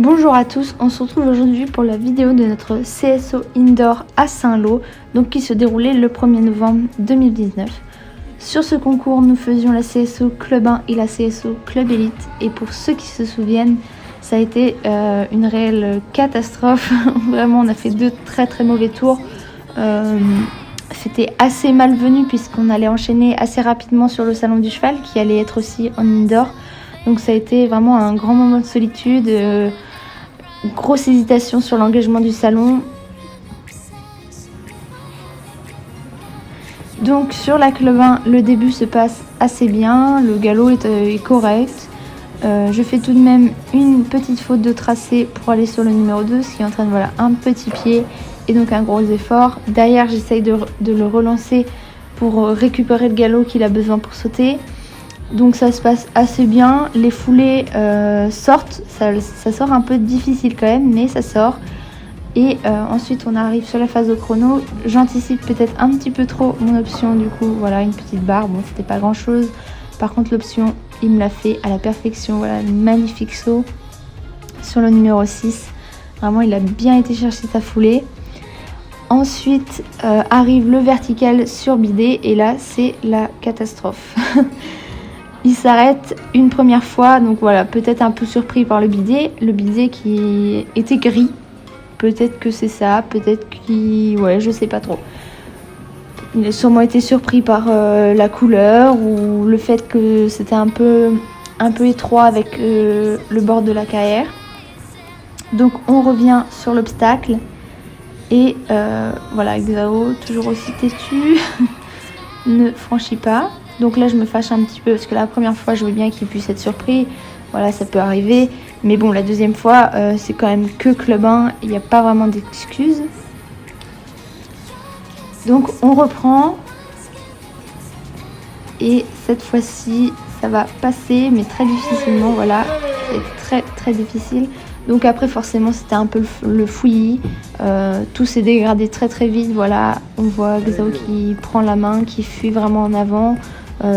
Bonjour à tous, on se retrouve aujourd'hui pour la vidéo de notre CSO Indoor à Saint-Lô, donc qui se déroulait le 1er novembre 2019. Sur ce concours, nous faisions la CSO Club 1 et la CSO Club Elite, et pour ceux qui se souviennent, ça a été une réelle catastrophe. Vraiment, on a fait 2 très mauvais tours. C'était assez malvenu puisqu'on allait enchaîner assez rapidement sur le salon du cheval qui allait être aussi en indoor. Donc ça a été vraiment un grand moment de solitude, grosse hésitation sur l'engagement du salon. Donc sur la Club 1, le début se passe assez bien, le galop est correct. Je fais tout de même une petite faute de tracé pour aller sur le numéro 2, ce qui entraîne un petit pied et donc un gros effort. Derrière, j'essaye de le relancer pour récupérer le galop qu'il a besoin pour sauter. Donc ça se passe assez bien, les foulées sortent, ça sort un peu difficile quand même, mais ça sort. Et ensuite on arrive sur la phase au chrono, j'anticipe peut-être un petit peu trop mon option, du coup voilà, une petite barre, bon c'était pas grand chose. Par contre l'option, il me l'a fait à la perfection, voilà, un magnifique saut sur le numéro 6. Vraiment il a bien été chercher sa foulée. Ensuite arrive le vertical sur bidet et là c'est la catastrophe. Il s'arrête une première fois, donc voilà, peut-être un peu surpris par le bidet qui était gris. Peut-être que c'est ça, peut-être qu'il... ouais, je sais pas trop. Il a sûrement été surpris par la couleur ou le fait que c'était un peu étroit avec le bord de la carrière. Donc on revient sur l'obstacle et voilà, Xao, toujours aussi têtu, ne franchit pas. Donc là je me fâche un petit peu parce que la première fois je veux bien qu'il puisse être surpris, voilà, ça peut arriver, mais bon, la deuxième fois c'est quand même que Club 1, il n'y a pas vraiment d'excuses. Donc on reprend et cette fois-ci ça va passer, mais très difficilement, voilà, c'est très difficile. Donc après forcément c'était un peu le fouillis, tout s'est dégradé très vite, voilà, on voit Xao qui prend la main, qui fuit vraiment en avant.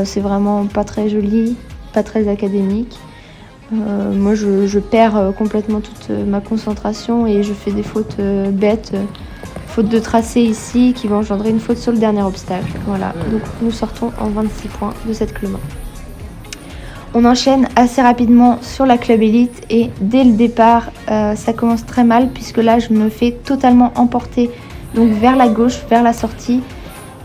C'est vraiment pas très joli, pas très académique. Moi je perds complètement toute ma concentration et je fais des fautes bêtes, faute de tracé ici qui va engendrer une faute sur le dernier obstacle. Voilà, donc nous sortons en 26 points de cette Club 1. On enchaîne assez rapidement sur la Club Elite et dès le départ ça commence très mal puisque là je me fais totalement emporter donc vers la gauche, vers la sortie.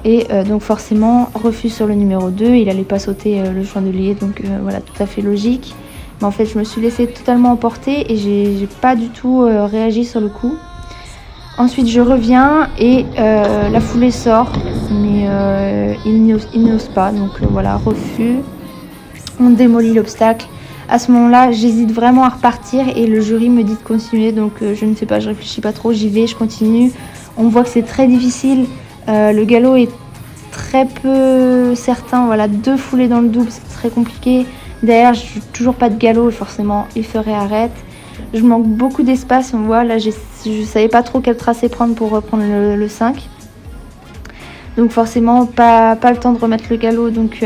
Et donc forcément, refus sur le numéro 2, il allait pas sauter le chandelier, donc voilà, tout à fait logique. Mais en fait, je me suis laissée totalement emporter et j'ai pas du tout réagi sur le coup. Ensuite, je reviens et la foulée sort, mais il n'ose pas, donc voilà, refus. On démolit l'obstacle. À ce moment-là, j'hésite vraiment à repartir et le jury me dit de continuer, donc je ne sais pas, je réfléchis pas trop, j'y vais, je continue. On voit que c'est très difficile. Le galop est très peu certain, voilà, 2 foulées dans le double, c'est très compliqué. Derrière, je n'ai toujours pas de galop et forcément, il se réarrête. Je manque beaucoup d'espace, on voit, là, je savais pas trop quel tracé prendre pour reprendre le 5. Donc forcément, pas le temps de remettre le galop, donc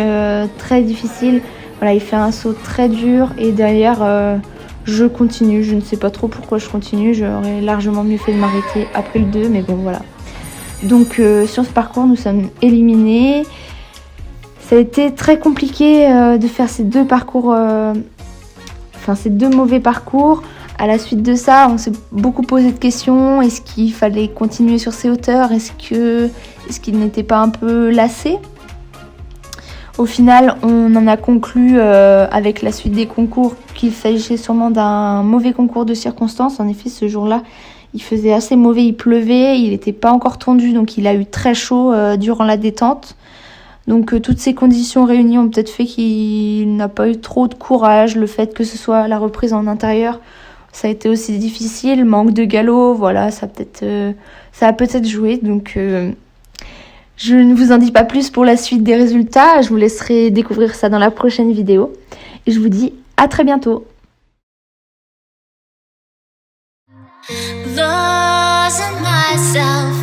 très difficile. Voilà, il fait un saut très dur et derrière, je continue. Je ne sais pas trop pourquoi je continue, j'aurais largement mieux fait de m'arrêter après le 2, mais bon, voilà. Donc sur ce parcours, nous sommes éliminés. Ça a été très compliqué de faire ces 2 parcours, ces 2 mauvais parcours. À la suite de ça, on s'est beaucoup posé de questions. Est-ce qu'il fallait continuer sur ces hauteurs? Est-ce qu'il n'était pas un peu lassé? Au final, on en a conclu avec la suite des concours qu'il s'agissait sûrement d'un mauvais concours de circonstances. En effet, ce jour-là, il faisait assez mauvais, il pleuvait, il n'était pas encore tendu, donc il a eu très chaud durant la détente. Donc toutes ces conditions réunies ont peut-être fait qu'il n'a pas eu trop de courage. Le fait que ce soit la reprise en intérieur, ça a été aussi difficile. Manque de galop, voilà, ça a peut-être joué. Donc je ne vous en dis pas plus pour la suite des résultats. Je vous laisserai découvrir ça dans la prochaine vidéo. Et je vous dis à très bientôt. Losing myself